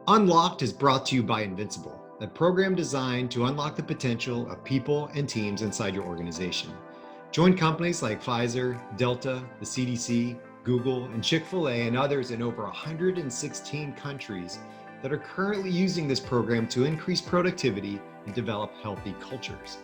Unlocked is brought to you by Invincible, a program designed to unlock the potential of people and teams inside your organization. Join companies like Pfizer, Delta, the CDC, Google, and Chick-fil-A, and others in over 116 countries that are currently using this program to increase productivity and develop healthy cultures.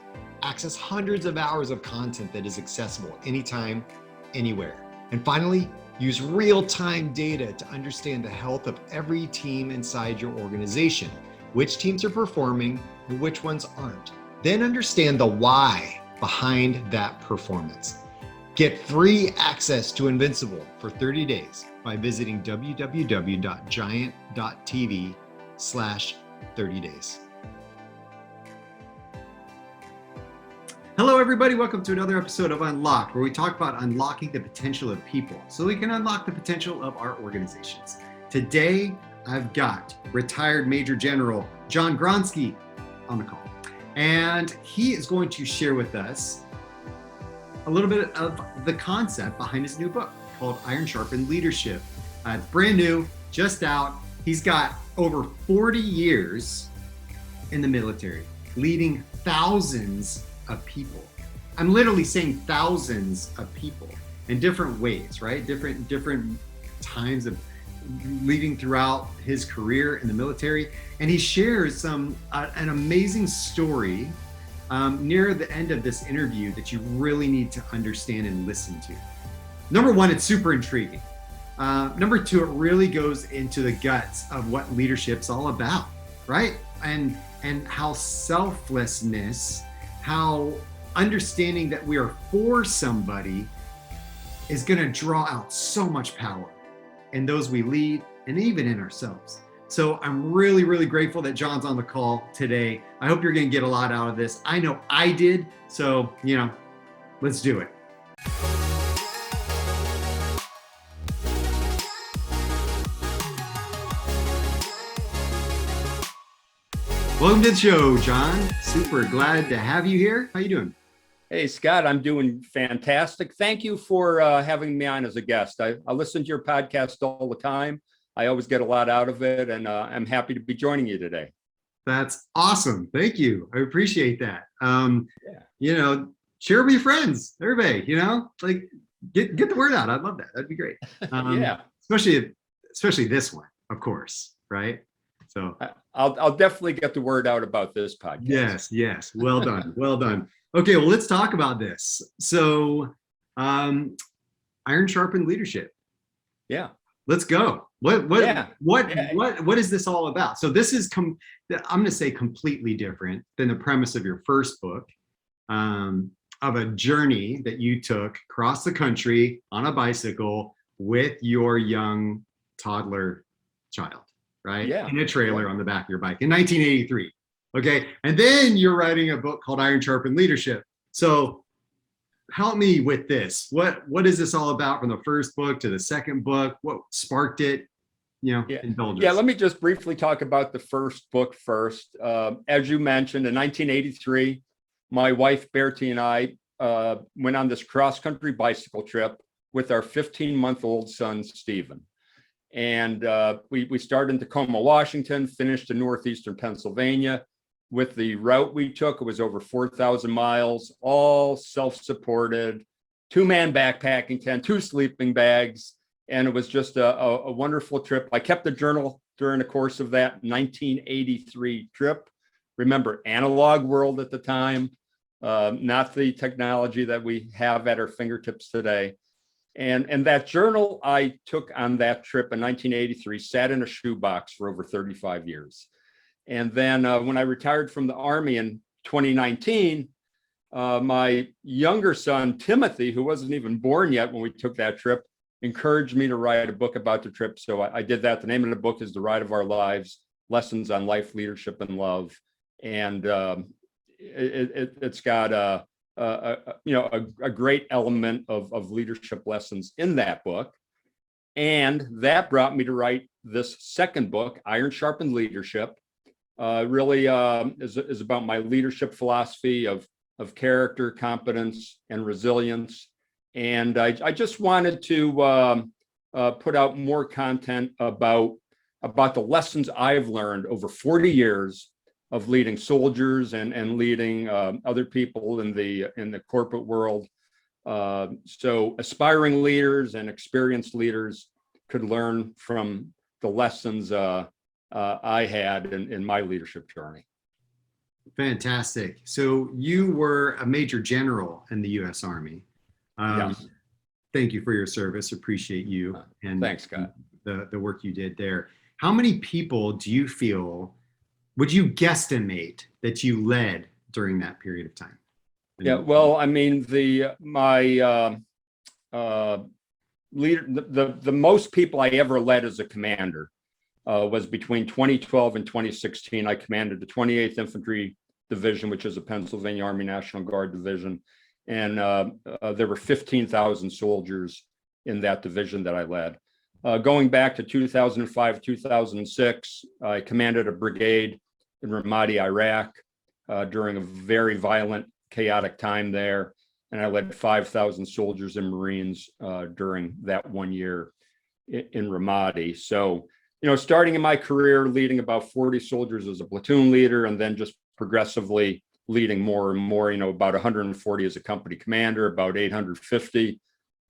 Access hundreds of hours of content that is accessible anytime, anywhere. And finally, use real-time data to understand the health of every team inside your organization, which teams are performing and which ones aren't. Then understand the why behind that performance. Get free access to Invincible for 30 days by visiting www.giant.tv/30days. Hello, everybody. Welcome to another episode of Unlocked, where we talk about unlocking the potential of people so we can unlock the potential of our organizations. Today, I've got retired Major General John Gronski on the call, and he is going to share with us a little bit of the concept behind his new book called Iron Sharpen Leadership. It's brand new, just out. He's got over 40 years in the military, leading thousands of people. I'm literally saying thousands of people in different ways, right? Different times of leading throughout his career in the military. And he shares an amazing story near the end of this interview that you really need to understand and listen to. Number one, it's super intriguing. Number two, it really goes into the guts of what leadership's all about, right? And how selflessness, how understanding that we are for somebody is going to draw out so much power in those we lead and even in ourselves. So I'm really, really grateful that John's on the call today. I hope you're going to get a lot out of this. I know I did. So, let's do it. Welcome to the show, John. Super glad to have you here. How you doing? Hey, Scott, I'm doing fantastic. Thank you for having me on as a guest. I listen to your podcast all the time. I always get a lot out of it, and I'm happy to be joining you today. That's awesome. Thank you. I appreciate that. Share with your friends, everybody, get the word out. I'd love that. That'd be great. Yeah. Especially this one, of course, right? So I'll definitely get the word out about this podcast. Yes. Well done. Well done. Okay, well, let's talk about this. So, Iron Sharpen Leadership. Yeah. Let's go. What is this all about? So this is I'm going to say completely different than the premise of your first book, of a journey that you took across the country on a bicycle with your young toddler child, right? Yeah. In a trailer on the back of your bike in 1983. Okay. And then you're writing a book called Iron Sharpen Leadership. So help me with this. What is this all about from the first book to the second book? What sparked it? Indulge us. Yeah, let me just briefly talk about the first book first. As you mentioned, in 1983, my wife, Bertie, and I went on this cross-country bicycle trip with our 15-month-old son, Stephen. And we started in Tacoma, Washington, finished in northeastern Pennsylvania. With the route we took, it was over 4,000 miles, all self-supported, 2-man backpacking tent, 2 sleeping bags, and it was just a wonderful trip. I kept a journal during the course of that 1983 trip. Remember, analog world at the time, not the technology that we have at our fingertips today. And that journal I took on that trip in 1983 sat in a shoebox for over 35 years. And then when I retired from the Army in 2019, my younger son, Timothy, who wasn't even born yet when we took that trip, encouraged me to write a book about the trip. So I did that. The name of the book is The Ride of Our Lives, Lessons on Life, Leadership, and Love. And it's got a great element of leadership lessons in that book. And that brought me to write this second book, Iron Sharpen Leadership. Really is about my leadership philosophy of character, competence, and resilience. And I just wanted to put out more content about about the lessons I've learned over 40 years of leading soldiers and leading other people in the corporate world. So aspiring leaders and experienced leaders could learn from the lessons I had in my leadership journey. Fantastic. So you were a major general in the U.S. Army. Yes. Thank you for your service. Appreciate you and Thanks, Scott. The work you did there. How many people do you feel, would you guesstimate that you led during that period of time? Yeah, well, I mean, my leader, the most people I ever led as a commander was between 2012 and 2016. I commanded the 28th Infantry Division, which is a Pennsylvania Army National Guard division. And there were 15,000 soldiers in that division that I led. Going back to 2005, 2006, I commanded a brigade in Ramadi, Iraq, during a very violent, chaotic time there. And I led 5,000 soldiers and Marines during that 1 year in Ramadi. So, starting in my career, leading about 40 soldiers as a platoon leader, and then just progressively leading more and more, about 140 as a company commander, about 850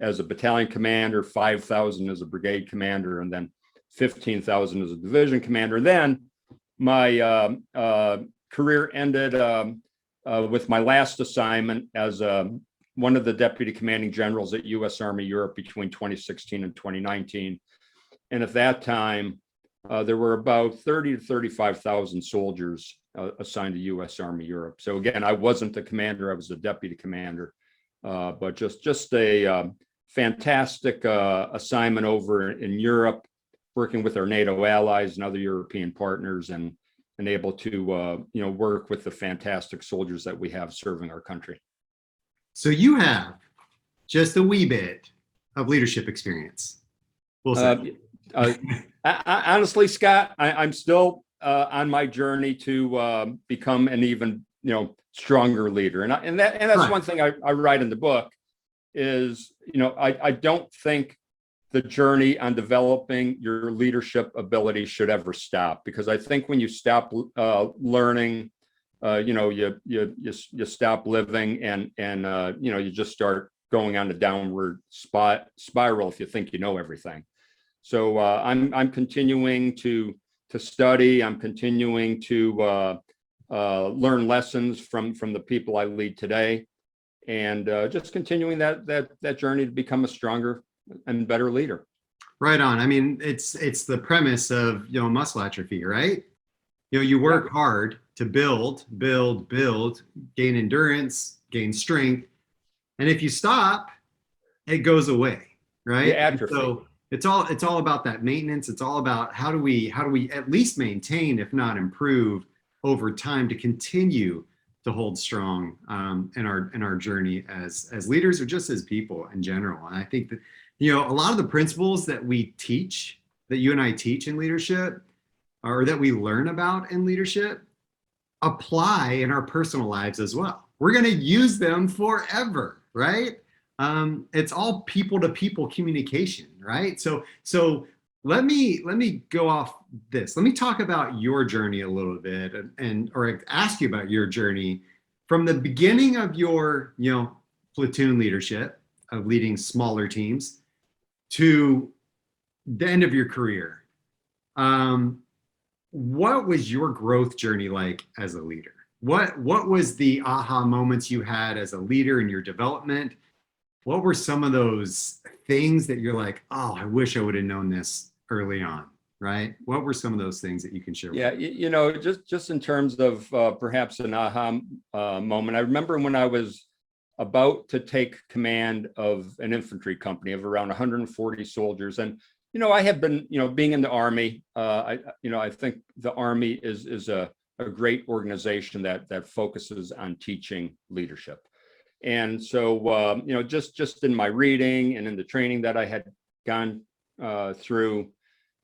as a battalion commander, 5,000 as a brigade commander, and then 15,000 as a division commander. Then my career ended with my last assignment as one of the deputy commanding generals at U.S. Army Europe between 2016 and 2019. And at that time, there were about 30 to 35,000 soldiers assigned to U.S. Army Europe. So again, I wasn't the commander; I was the deputy commander. But just a fantastic assignment over in Europe, working with our NATO allies and other European partners, and able to work with the fantastic soldiers that we have serving our country. So you have just a wee bit of leadership experience. We'll say. Honestly, Scott, I'm still on my journey to become an even stronger leader, and that's right. One thing I write in the book is I don't think the journey on developing your leadership ability should ever stop, because I think when you stop learning, you stop living, and you just start going on a downward spiral if you think you know everything. So I'm continuing to study. I'm continuing to learn lessons from the people I lead today, and just continuing that journey to become a stronger and better leader. Right on. I mean, it's the premise of muscle atrophy, right? You work hard to build, gain endurance, gain strength, and if you stop, it goes away, right? Atrophy. So it's all about that maintenance. It's all about how do we at least maintain, if not improve, over time to continue to hold strong in our journey as leaders, or just as people in general. And I think that a lot of the principles that we teach, that you and I teach in leadership, or that we learn about in leadership, apply in our personal lives as well. We're going to use them forever, right? It's all people to people communication, right? So let me go off this. Let me talk about your journey a little bit, or ask you about your journey from the beginning of your platoon leadership, of leading smaller teams, to the end of your career. What was your growth journey like as a leader? What was the aha moments you had as a leader in your development? What were some of those things that you're like, oh, I wish I would have known this early on, right? What were some of those things that you can share? Yeah, just in terms of perhaps an aha moment, I remember when I was about to take command of an infantry company of around 140 soldiers, and I had been, being in the Army. I think the Army is a great organization that focuses on teaching leadership. And so, just in my reading and in the training that I had gone through,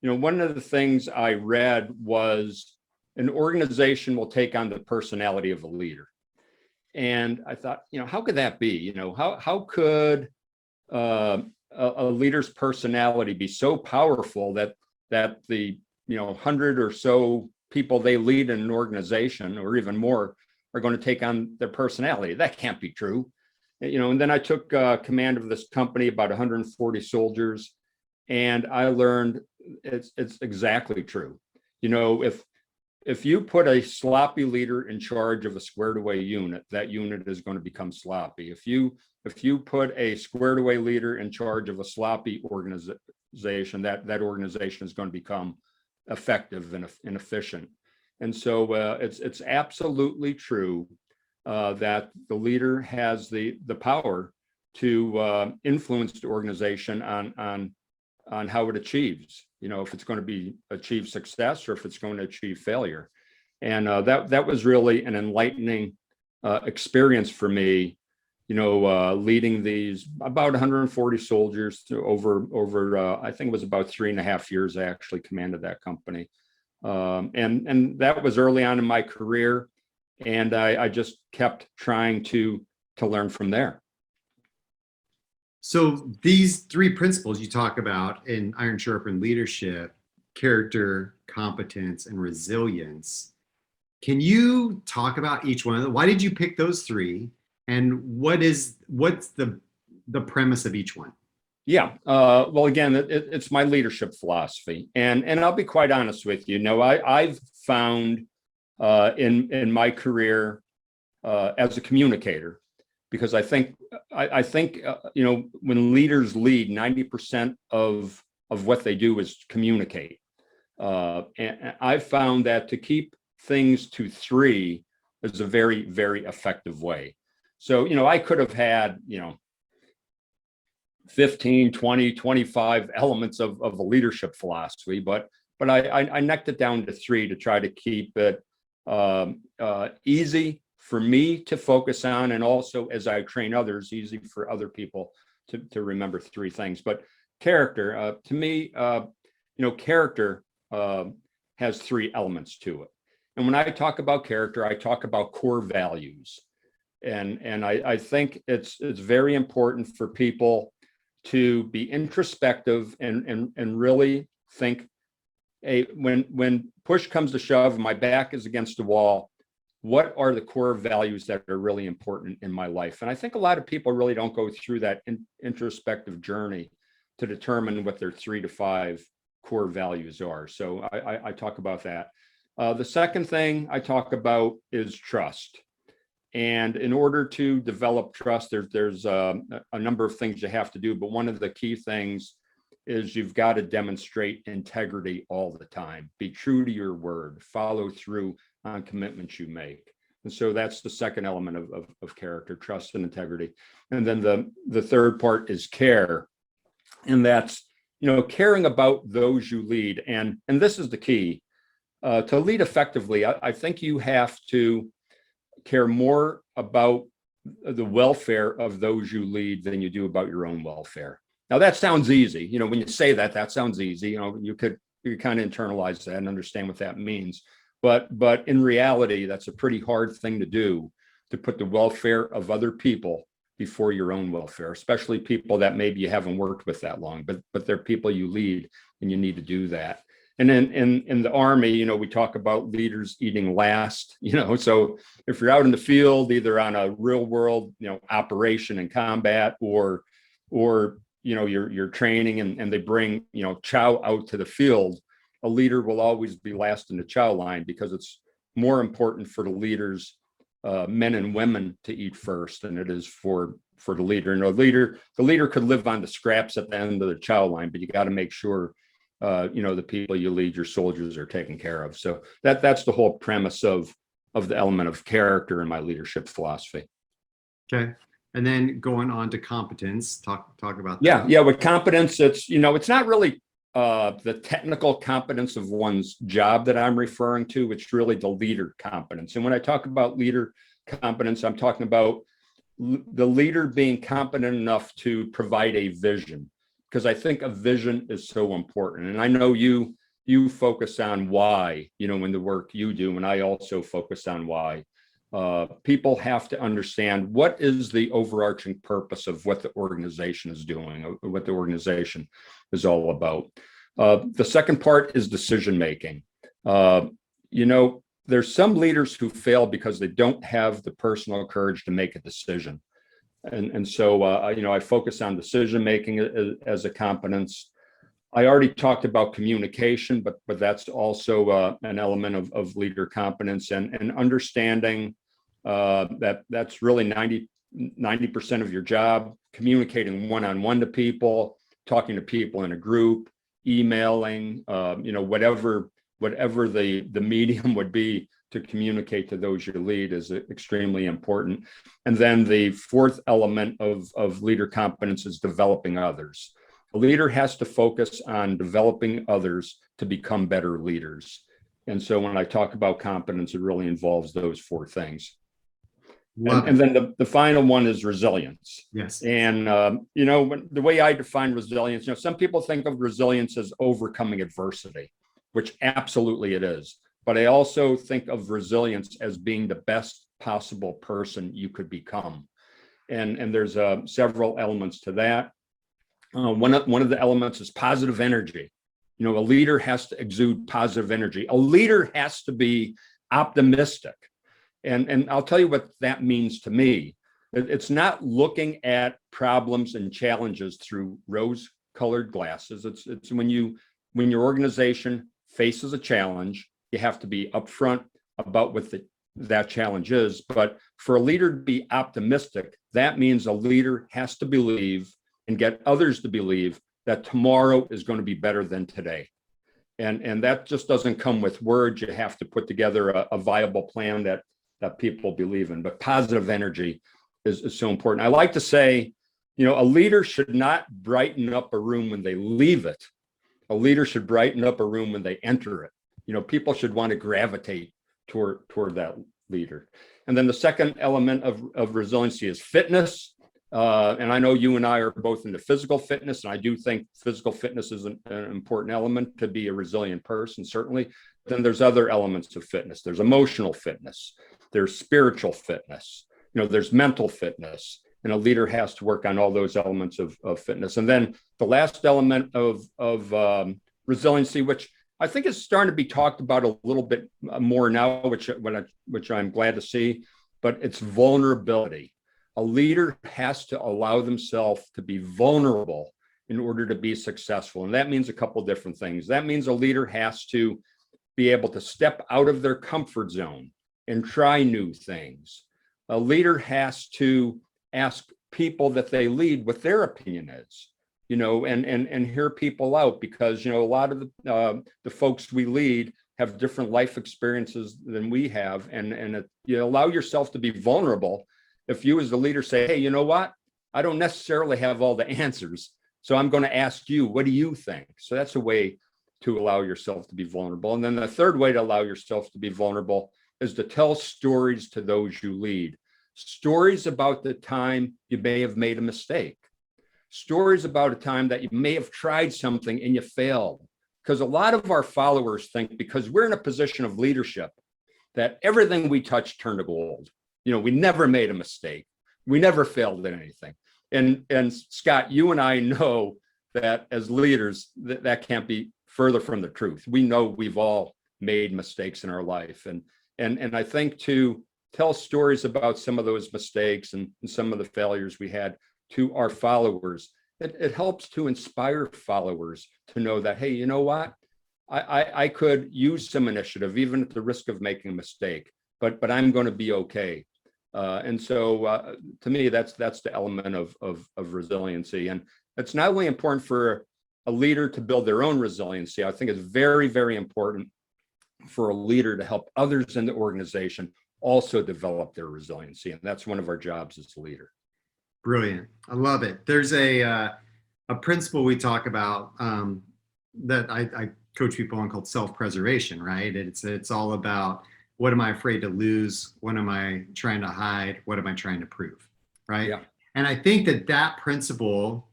one of the things I read was an organization will take on the personality of a leader. And I thought, how could that be? How could a leader's personality be so powerful that the 100 or so people they lead in an organization, or even more, are going to take on their personality. That can't be true. And then I took command of this company, about 140 soldiers, and I learned it's exactly true. If you put a sloppy leader in charge of a squared away unit, that unit is going to become sloppy. If you put a squared away leader in charge of a sloppy organization, that organization is going to become effective and efficient. And so it's absolutely true that the leader has the power to influence the organization on how it achieves, if it's going to achieve success or if it's going to achieve failure. And that was really an enlightening experience for me, leading these about 140 soldiers to over I think it was about 3.5 years. I actually commanded that company. And that was early on in my career. And I just kept trying to learn from there. So these three principles you talk about in Iron Sharpen leadership: character, competence, and resilience. Can you talk about each one of them? Why did you pick those three? And what's the premise of each one? Yeah. Well, again, it's my leadership philosophy. And I'll be quite honest with you. I've found in my career as a communicator, because I think when leaders lead, 90% of what they do is communicate. And I've found that to keep things to 3 is a very, very effective way. So, I could have had, 15, 20, 25 elements of a leadership philosophy, but I necked it down to 3 to try to keep it easy for me to focus on, and also, as I train others, easy for other people to remember 3 things. But character, to me, character has 3 elements to it. And when I talk about character, I talk about core values. And I think it's very important for people to be introspective and really think, hey, when push comes to shove and my back is against the wall, what are the core values that are really important in my life? And I think a lot of people really don't go through that introspective journey to determine what their 3 to 5 core values are. So I talk about that. The second thing I talk about is trust. And in order to develop trust, there's a number of things you have to do. But one of the key things is you've got to demonstrate integrity all the time. Be true to your word. Follow through on commitments you make. And so that's the second element of character: trust and integrity. And then the third part is care. And that's, caring about those you lead. And this is the key. To lead effectively, I think you have to care more about the welfare of those you lead than you do about your own welfare. Now, that sounds easy. When you say that sounds easy. You could kind of internalize that and understand what that means. But in reality, that's a pretty hard thing to do, to put the welfare of other people before your own welfare, especially people that maybe you haven't worked with that long, but they're people you lead, and you need to do that. And then in the Army, we talk about leaders eating last, so if you're out in the field, either on a real world, operation and combat, or you're training and they bring, chow out to the field, a leader will always be last in the chow line, because it's more important for the leaders, men and women, to eat first than it is for the leader. And the leader could live on the scraps at the end of the chow line, but you got to make sure the people you lead, your soldiers, are taken care of. So that's the whole premise of the element of character in my leadership philosophy. Okay. And then going on to competence, talk about that. Yeah. With competence, it's not really the technical competence of one's job that I'm referring to. It's really the leader competence. And when I talk about leader competence, I'm talking about the leader being competent enough to provide a vision, because I think a vision is so important. And I know you focus on why, in the work you do, and I also focus on why. People have to understand what is the overarching purpose of what the organization is doing, or what the organization is all about. The second part is decision making. You know, there's some leaders who fail because they don't have the personal courage to make a decision. And so, you know, I focus on decision making as a competence. I already talked about communication, but that's also an element of leader competence, and understanding that's really 90% of your job, communicating one-on-one to people, talking to people in a group, emailing, you know, whatever the medium would be to communicate to those you lead is extremely important. And then the fourth element of leader competence is developing others. A leader has to focus on developing others to become better leaders. And so when I talk about competence, it really involves those four things. And then the final one is resilience. Yes. And, you know, the way I define resilience, you know, some people think of resilience as overcoming adversity, which absolutely it is. But I also think of resilience as being the best possible person you could become. And there's several elements to that. One of the elements is positive energy. You know, a leader has to exude positive energy. A leader has to be optimistic. And I'll tell you what that means to me. It's not looking at problems and challenges through rose-colored glasses. It's when your organization faces a challenge, you have to be upfront about what that challenge is. But for a leader to be optimistic, that means a leader has to believe and get others to believe that tomorrow is going to be better than today. And that just doesn't come with words. You have to put together a viable plan that people believe in. But positive energy is so important. I like to say, you know, a leader should not brighten up a room when they leave it. A leader should brighten up a room when they enter it. You know, people should want to gravitate toward that leader. And then the second element of resiliency is fitness. And I know you and I are both into physical fitness, and I do think physical fitness is an important element to be a resilient person, certainly. Then there's other elements of fitness. There's emotional fitness. There's spiritual fitness. You know, there's mental fitness. And a leader has to work on all those elements of fitness. And then the last element of resiliency, which I think is starting to be talked about a little bit more now, which I'm glad to see, but it's vulnerability. A leader has to allow themselves to be vulnerable in order to be successful. And that means a couple of different things. That means a leader has to be able to step out of their comfort zone and try new things. A leader has to ask people that they lead what their opinion is, you know, and hear people out, because, you know, a lot of the folks we lead have different life experiences than we have. And you allow yourself to be vulnerable. If you as the leader say, hey, you know what? I don't necessarily have all the answers, so I'm going to ask you, what do you think? So that's a way to allow yourself to be vulnerable. And then the third way to allow yourself to be vulnerable is to tell stories to those you lead. Stories about the time you may have made a mistake. Stories about a time that you may have tried something and you failed. Because a lot of our followers think, because we're in a position of leadership, that everything we touch turned to gold. You know, we never made a mistake. We never failed at anything. And Skot, you and I know that as leaders, that can't be further from the truth. We know we've all made mistakes in our life. And I think to tell stories about some of those mistakes and some of the failures we had to our followers, it helps to inspire followers to know that, hey, you know what? I could use some initiative, even at the risk of making a mistake, but I'm going to be okay. And so to me, that's the element of resiliency. And it's not only important for a leader to build their own resiliency. I think it's very, very important for a leader to help others in the organization also develop their resiliency. And that's one of our jobs as a leader. Brilliant. I love it. There's a principle we talk about that I coach people on called self-preservation, right? It's all about, what am I afraid to lose? What am I trying to hide? What am I trying to prove, right? Yeah. And I think that principle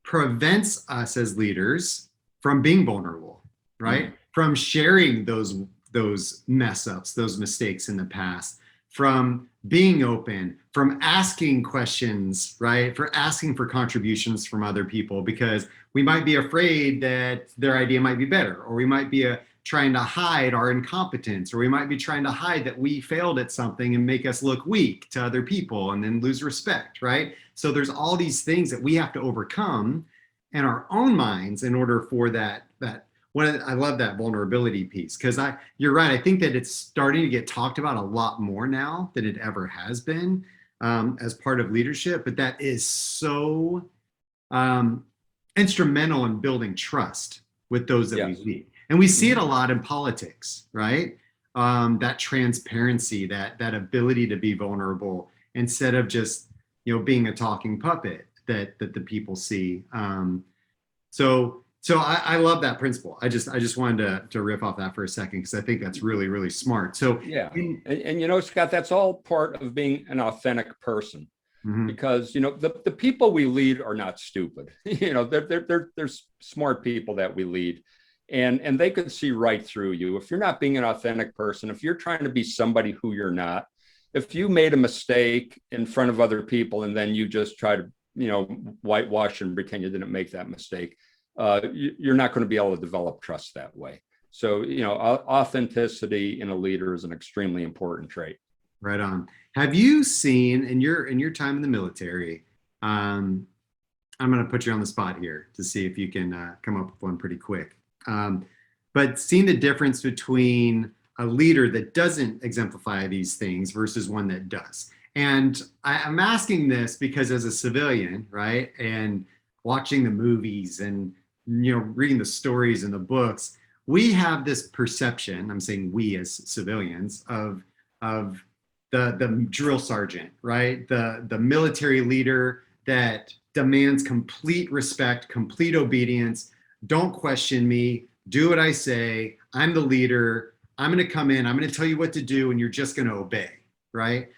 prevents us as leaders from being vulnerable, right? Mm-hmm. From sharing those mess ups, those mistakes in the past, from being open, from asking questions, right? For asking for contributions from other people, because we might be afraid that their idea might be better, or we might be trying to hide our incompetence, or we might be trying to hide that we failed at something and make us look weak to other people and then lose respect, right? So there's all these things that we have to overcome in our own minds in order for that I love that vulnerability piece, because you're right. I think that it's starting to get talked about a lot more now than it ever has been, as part of leadership. But that is so instrumental in building trust with those that we lead. And we see it a lot in politics, right? That transparency, that ability to be vulnerable instead of just, being a talking puppet that the people see. So I love that principle. I just wanted to riff off that for a second, because I think that's really, really smart. So and Scott, that's all part of being an authentic person. Mm-hmm. Because the people we lead are not stupid. They're smart people that we lead, and they can see right through you if you're not being an authentic person. If you're trying to be somebody who you're not, if you made a mistake in front of other people and then you just try to whitewash and pretend you didn't make that mistake, you're not going to be able to develop trust that way. So authenticity in a leader is an extremely important trait. Right on. Have you seen in your time in the military? I'm going to put you on the spot here to see if you can come up with one pretty quick. But seeing the difference between a leader that doesn't exemplify these things versus one that does. And I'm asking this because as a civilian, right, and watching the movies and reading the stories in the books, we have this perception. I'm saying we as civilians of the drill sergeant, right? The military leader that demands complete respect, complete obedience. Don't question me. Do what I say. I'm the leader. I'm going to come in. I'm going to tell you what to do, and you're just going to obey, right?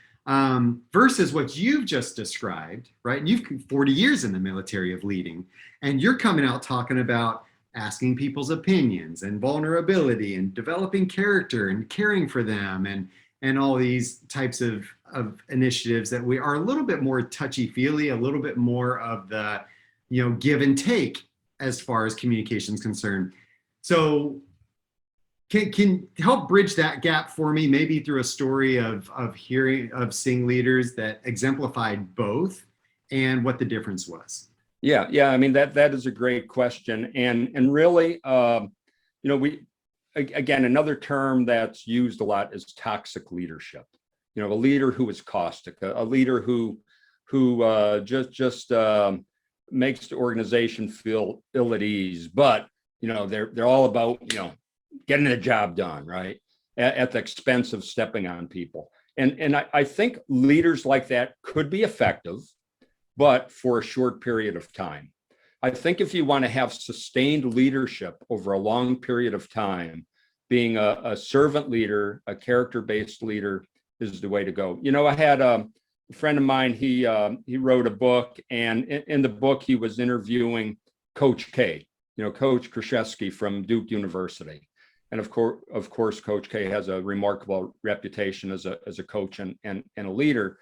Versus what you've just described, right? And you've 40 years in the military of leading, and you're coming out talking about asking people's opinions and vulnerability and developing character and caring for them and all these types of initiatives that we are a little bit more touchy-feely, a little bit more of the, give and take as far as communication is concerned. So can help bridge that gap for me, maybe through a story of seeing leaders that exemplified both and what the difference was. Yeah. I mean, that is a great question. And really, again, another term that's used a lot is toxic leadership. A leader who is caustic, a leader who just makes the organization feel ill at ease, but they're all about getting the job done, right, at the expense of stepping on people. And I think leaders like that could be effective, but for a short period of time. I think if you want to have sustained leadership over a long period of time, being a servant leader, a character-based leader is the way to go. I had a friend of mine, he wrote a book, and in the book, he was interviewing Coach K, Coach Krzyzewski from Duke University. And of course, Coach K has a remarkable reputation as a coach and a leader.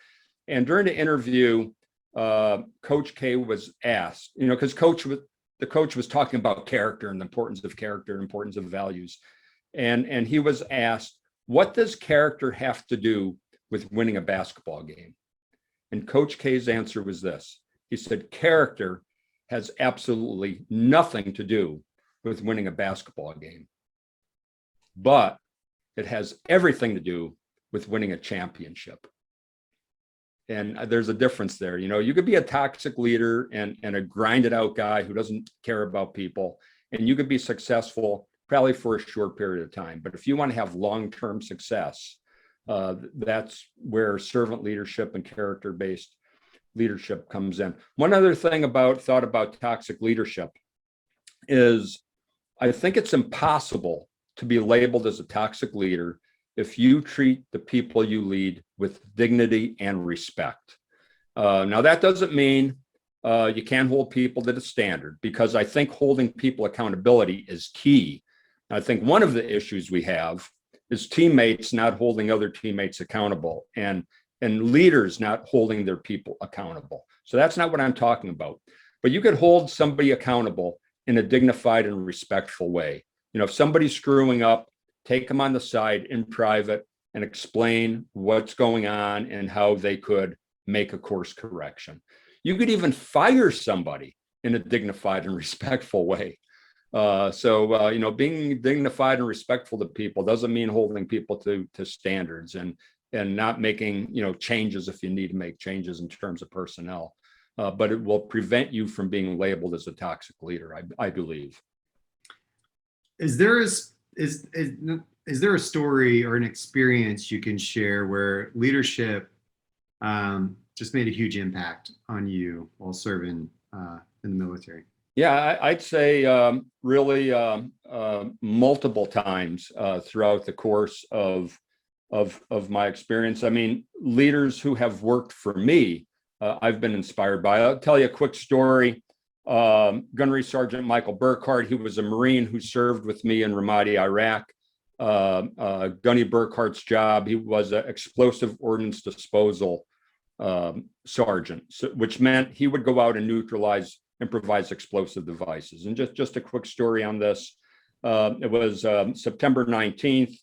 And during the interview, Coach K was asked, because the coach was talking about character and the importance of character, importance of values. And he was asked, what does character have to do with winning a basketball game? And Coach K's answer was this. He said, character has absolutely nothing to do with winning a basketball game, but it has everything to do with winning a championship. And there's a difference there. You could be a toxic leader and a grinded out guy who doesn't care about people, and you could be successful probably for a short period of time. But if you want to have long-term success, that's where servant leadership and character-based leadership comes in. One other thing thought about toxic leadership is I think it's impossible to be labeled as a toxic leader if you treat the people you lead with dignity and respect. Now, that doesn't mean you can't hold people to the standard, because I think holding people accountability is key. I think one of the issues we have is teammates not holding other teammates accountable, and leaders not holding their people accountable. So that's not what I'm talking about. but you could hold somebody accountable in a dignified and respectful way. If somebody's screwing up, take them on the side in private and explain what's going on and how they could make a course correction. You could even fire somebody in a dignified and respectful way. Being dignified and respectful to people doesn't mean holding people to standards and not making, changes if you need to make changes in terms of personnel. But it will prevent you from being labeled as a toxic leader, I believe. Is there a story or an experience you can share where leadership just made a huge impact on you while serving in the military? Yeah, I'd say really multiple times throughout the course of my experience. I mean, leaders who have worked for me, I've been inspired by. I'll tell you a quick story. Gunnery Sergeant Michael Burkhardt, he was a Marine who served with me in Ramadi, Iraq. Gunny Burkhardt's job, he was an explosive ordnance disposal sergeant, which meant he would go out and neutralize improvised explosive devices. And just a quick story on this. It was September 19th.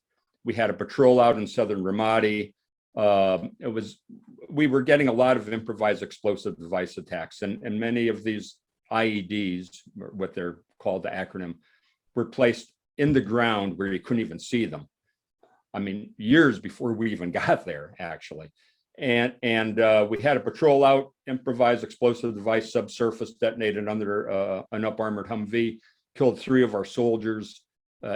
We had a patrol out in southern Ramadi. We were getting a lot of improvised explosive device attacks, and many of these IEDs, what they're called, the acronym, were placed in the ground where you couldn't even see them. I mean, years before we even got there, actually. And we had a patrol out, improvised explosive device subsurface detonated under an up-armored Humvee, killed 3 of our soldiers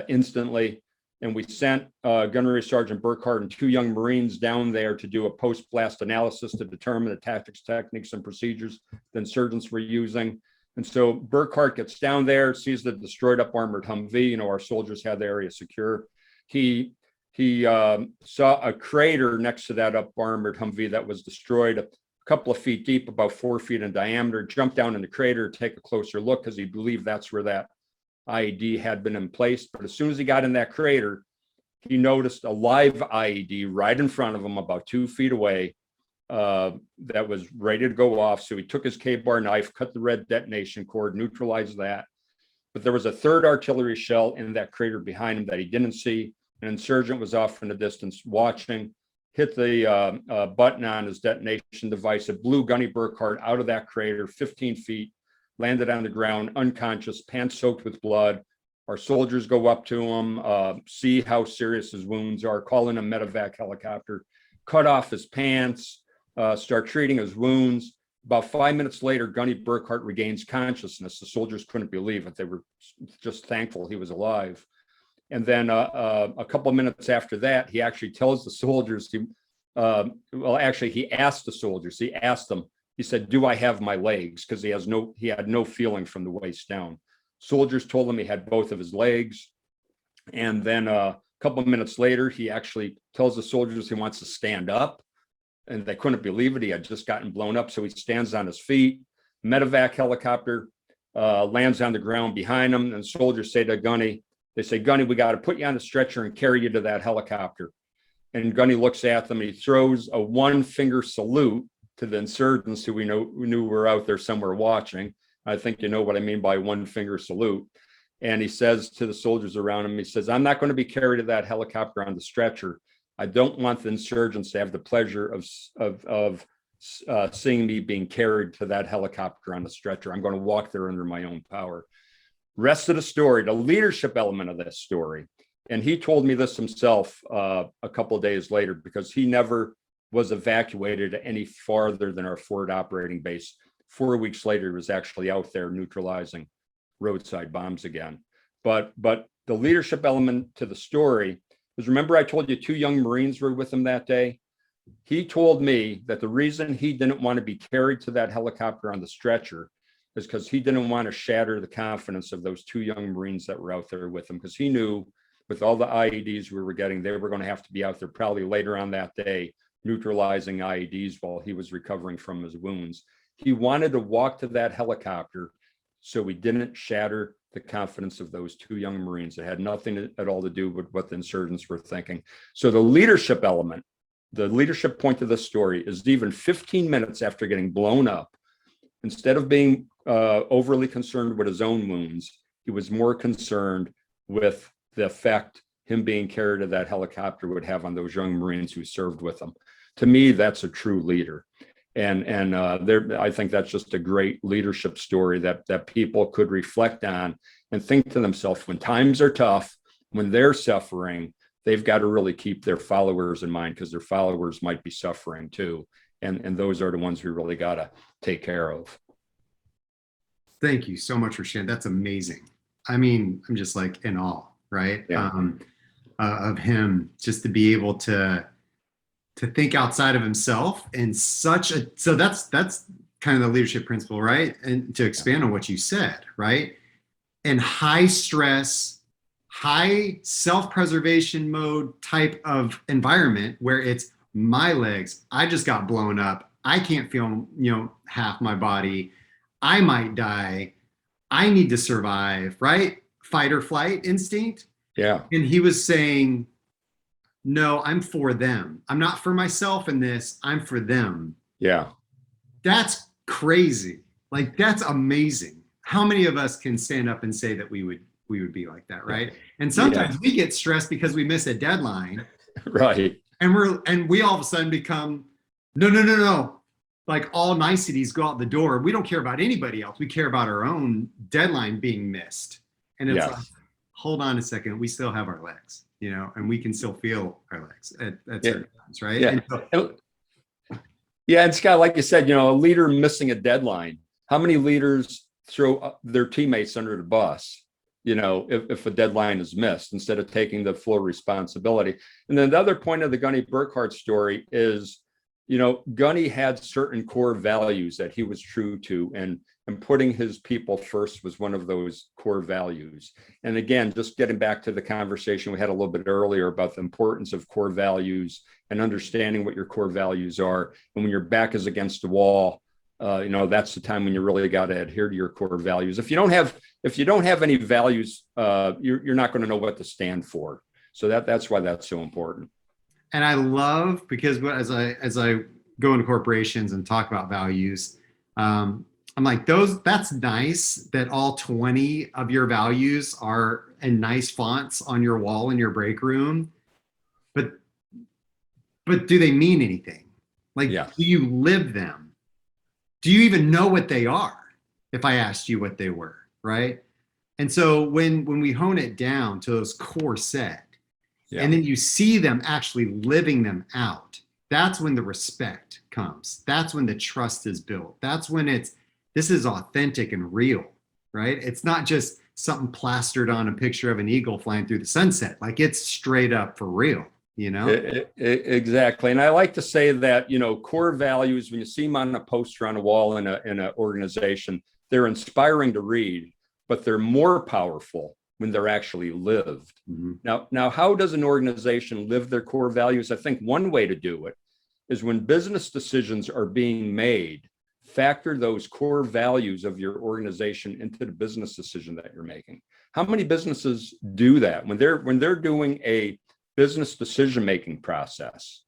instantly. And we sent Gunnery Sergeant Burkhardt and 2 young Marines down there to do a post-blast analysis to determine the tactics, techniques, and procedures the insurgents were using. And so Burkhardt gets down there, sees the destroyed up-armored Humvee. Our soldiers had the area secure. He saw a crater next to that up-armored Humvee that was destroyed, a couple of feet deep, about 4 feet in diameter, jumped down in the crater, take a closer look because he believed that's where that IED had been in place. But as soon as he got in that crater, he noticed a live IED right in front of him, about 2 feet away, that was ready to go off. So he took his K-bar knife, cut the red detonation cord, neutralized that. But there was a 3rd artillery shell in that crater behind him that he didn't see. An insurgent was off in the distance watching, hit the button on his detonation device. It blew Gunny Burkhardt out of that crater 15 feet, landed on the ground, unconscious, pants soaked with blood. Our soldiers go up to him, see how serious his wounds are, call in a medevac helicopter, cut off his pants, start treating his wounds. About 5 minutes later, Gunny Burkhardt regains consciousness. The soldiers couldn't believe it. They were just thankful he was alive. And then a couple of minutes after that, he actually tells the soldiers, he asked the soldiers, he asked them, he said, "Do I have my legs?" Because he had no feeling from the waist down. Soldiers told him he had both of his legs. And then a couple of minutes later, he actually tells the soldiers he wants to stand up. And they couldn't believe it. He had just gotten blown up. So he stands on his feet. Medevac helicopter lands on the ground behind him. And soldiers say to Gunny, they say, "Gunny, we got to put you on a stretcher and carry you to that helicopter." And Gunny looks at them and he throws a 1-finger salute to the insurgents who we knew were out there somewhere watching. I think you know what I mean by 1-finger salute. And he says to the soldiers around him, he says, "I'm not going to be carried to that helicopter on the stretcher. I don't want the insurgents to have the pleasure of seeing me being carried to that helicopter on the stretcher. I'm going to walk there under my own power." Rest of the story, the leadership element of this story. And he told me this himself a couple of days later, because he never was evacuated any farther than our forward operating base. 4 weeks later, he was actually out there neutralizing roadside bombs again. But the leadership element to the story is, remember I told you 2 young Marines were with him that day? He told me that the reason he didn't want to be carried to that helicopter on the stretcher is because he didn't want to shatter the confidence of those 2 young Marines that were out there with him, because he knew with all the IEDs we were getting, they were going to have to be out there probably later on that day neutralizing IEDs while he was recovering from his wounds. He wanted to walk to that helicopter so we didn't shatter the confidence of those 2 young Marines. It had nothing at all to do with what the insurgents were thinking. So the leadership element, the leadership point of this story is even 15 minutes after getting blown up, instead of being overly concerned with his own wounds. He was more concerned with the effect him being carried to that helicopter would have on those young Marines who served with him. To me, that's a true leader. And I think that's just a great leadership story that people could reflect on and think to themselves, when times are tough, when they're suffering, they've got to really keep their followers in mind, because their followers might be suffering too. And those are the ones we really got to take care of. Thank you so much for sharing. That's amazing. I mean, I'm just like in awe, right? Yeah. Of him, just to be able to think outside of himself in such a, so that's kind of the leadership principle, right? And to expand on what you said, right? And high stress, high self-preservation mode type of environment where it's my legs, I just got blown up, I can't feel, half my body, I might die, I need to survive, right? Fight or flight instinct. Yeah. And he was saying, no, I'm for them. I'm not for myself in this, I'm for them. Yeah. That's crazy. Like, that's amazing. How many of us can stand up and say that we would be like that, right? And sometimes we get stressed because we miss a deadline. Right. And we all of a sudden become, no. Like, all niceties go out the door. We don't care about anybody else. We care about our own deadline being missed. And it's like, hold on a second, we still have our legs, and we can still feel our legs at certain times, right? Yeah. And Scott, like you said, a leader missing a deadline. How many leaders throw their teammates under the bus, if a deadline is missed, instead of taking the full responsibility? And then the other point of the Gunny Burkhardt story is, Gunny had certain core values that he was true to, and putting his people first was one of those core values. And again, just getting back to the conversation we had a little bit earlier about the importance of core values and understanding what your core values are. And when your back is against the wall, that's the time when you really got to adhere to your core values. If you don't have any values, you're not going to know what to stand for. So that's why that's so important. And I love, because as I go into corporations and talk about values, I'm like, that's nice that all 20 of your values are in nice fonts on your wall in your break room, but do they mean anything? Like, do you live them? Do you even know what they are? If I asked you what they were, right? And so when we hone it down to those core set, and then you see them actually living them out, that's when the respect comes. That's when the trust is built. That's when this is authentic and real, right? It's not just something plastered on a picture of an eagle flying through the sunset. Like, it's straight up for real, Exactly. And I like to say that, core values, when you see them on a poster on a wall in an organization, they're inspiring to read, but they're more powerful when they're actually lived. Mm-hmm. Now, how does an organization live their core values? I think one way to do it is, when business decisions are being made, factor those core values of your organization into the business decision that you're making. How many businesses do that when they're doing a business decision-making process?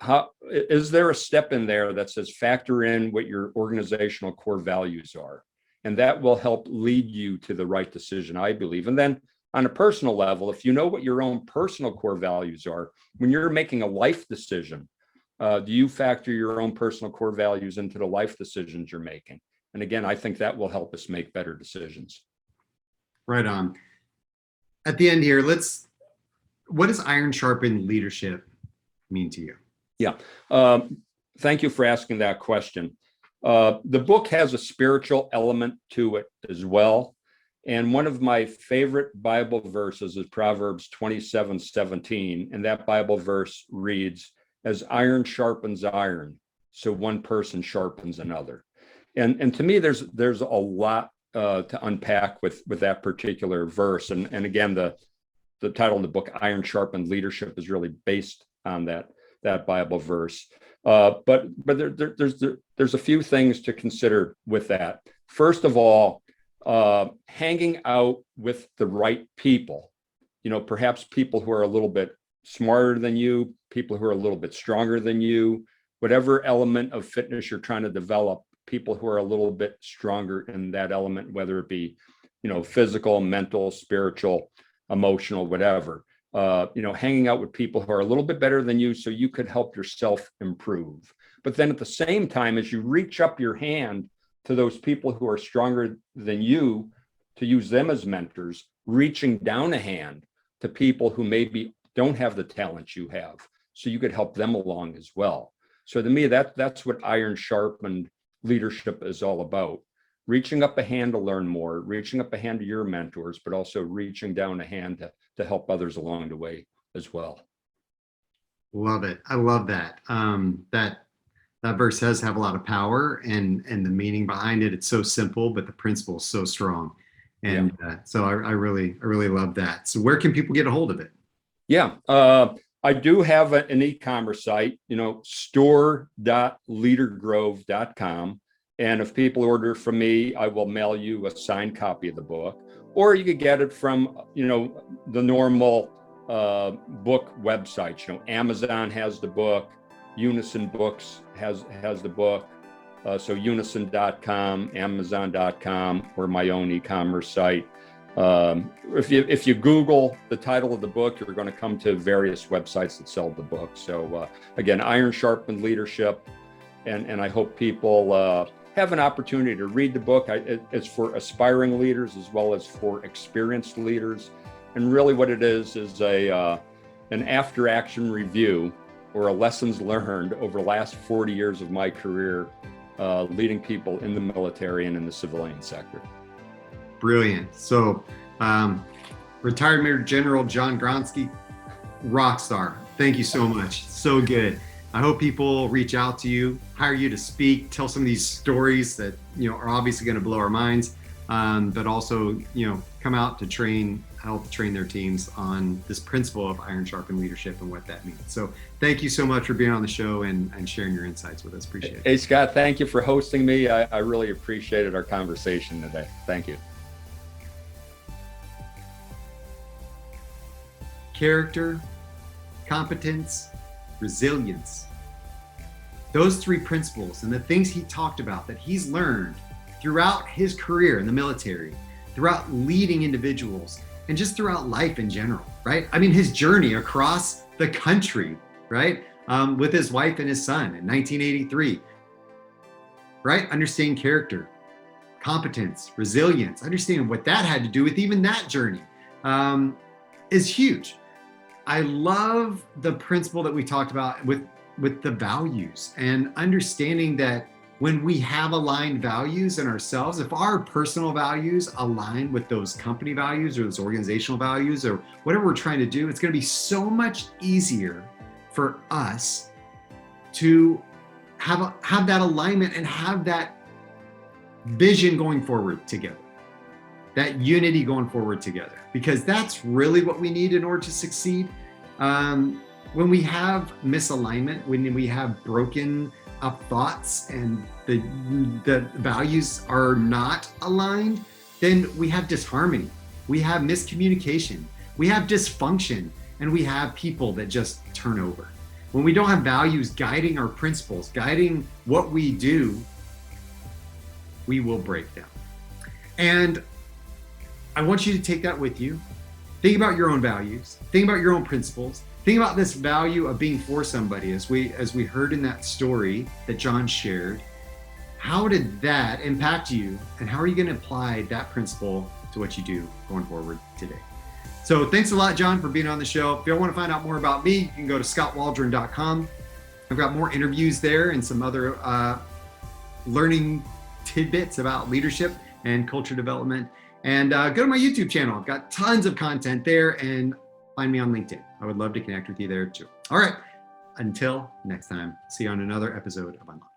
How is there a step in there that says factor in what your organizational core values are? And that will help lead you to the right decision, I believe. And then on a personal level, if you know what your own personal core values are, when you're making a life decision, do you factor your own personal core values into the life decisions you're making? And again, I think that will help us make better decisions. Right on. At the end here, what does iron sharpen leadership mean to you? Yeah. Thank you for asking that question. The book has a spiritual element to it as well. And one of my favorite Bible verses is Proverbs 27:17. And that Bible verse reads, "As iron sharpens iron, so one person sharpens another." And to me, there's a lot to unpack with that particular verse. And again, the title of the book, Iron Sharpened Leadership, is really based on that Bible verse. But there's a few things to consider with that. First of all, hanging out with the right people, perhaps people who are a little bit smarter than you, people who are a little bit stronger than you, whatever element of fitness you're trying to develop, people who are a little bit stronger in that element, whether it be, physical, mental, spiritual, emotional, whatever. Hanging out with people who are a little bit better than you so you could help yourself improve. But then at the same time, as you reach up your hand to those people who are stronger than you, to use them as mentors, reaching down a hand to people who maybe don't have the talents you have, so you could help them along as well. So to me, that's what iron sharpened leadership is all about. Reaching up a hand to learn more, reaching up a hand to your mentors, but also reaching down a hand to help others along the way as well. Love it. I love that. That verse does have a lot of power, and the meaning behind it. It's so simple, but the principle is so strong. And so I really love that. So where can people get a hold of it? Yeah, I do have an e-commerce site, store.leadergrove.com. And if people order from me, I will mail you a signed copy of the book, or you could get it from, the normal book websites. Amazon has the book, Unison Books has the book. So unison.com, amazon.com, or my own e-commerce site. If you Google the title of the book, you're going to come to various websites that sell the book. So again, Iron Sharpened Leadership, and I hope people have an opportunity to read the book. It's for aspiring leaders as well as for experienced leaders. And really what it is an after action review, or a lessons learned over the last 40 years of my career leading people in the military and in the civilian sector. Brilliant. So retired Major General John Gronski, rock star. Thank you so much. So good. I hope people reach out to you, hire you to speak, tell some of these stories that are obviously going to blow our minds, but also come out to help train their teams on this principle of iron sharpened leadership and what that means. So thank you so much for being on the show and sharing your insights with us. Appreciate it. Hey, Scott, thank you for hosting me. I really appreciated our conversation today. Thank you. Character, competence, resilience. Those three principles and the things he talked about that he's learned throughout his career in the military, throughout leading individuals, and just throughout life in general, right? I mean, his journey across the country, right? With his wife and his son in 1983, right? Understanding character, competence, resilience, understanding what that had to do with even that journey is huge. I love the principle that we talked about with the values, and understanding that when we have aligned values in ourselves, if our personal values align with those company values or those organizational values or whatever we're trying to do, it's going to be so much easier for us to have that alignment and have that vision going forward together, that unity going forward together, because that's really what we need in order to succeed. When we have misalignment, when we have broken up thoughts and the values are not aligned, then we have disharmony, we have miscommunication, we have dysfunction, and we have people that just turn over. When we don't have values guiding our principles, guiding what we do, we will break down. And I want you to take that with you. Think about your own values, think about your own principles. Think about this value of being for somebody, as we heard in that story that John shared. How did that impact you, and how are you going to apply that principle to what you do going forward today? So thanks a lot, John, for being on the show. If you want to find out more about me, you can go to SkotWaldron.com. I've got more interviews there and some other learning tidbits about leadership and culture development. And go to my YouTube channel. I've got tons of content there, and find me on LinkedIn. I would love to connect with you there too. All right, until next time, see you on another episode of Unlock.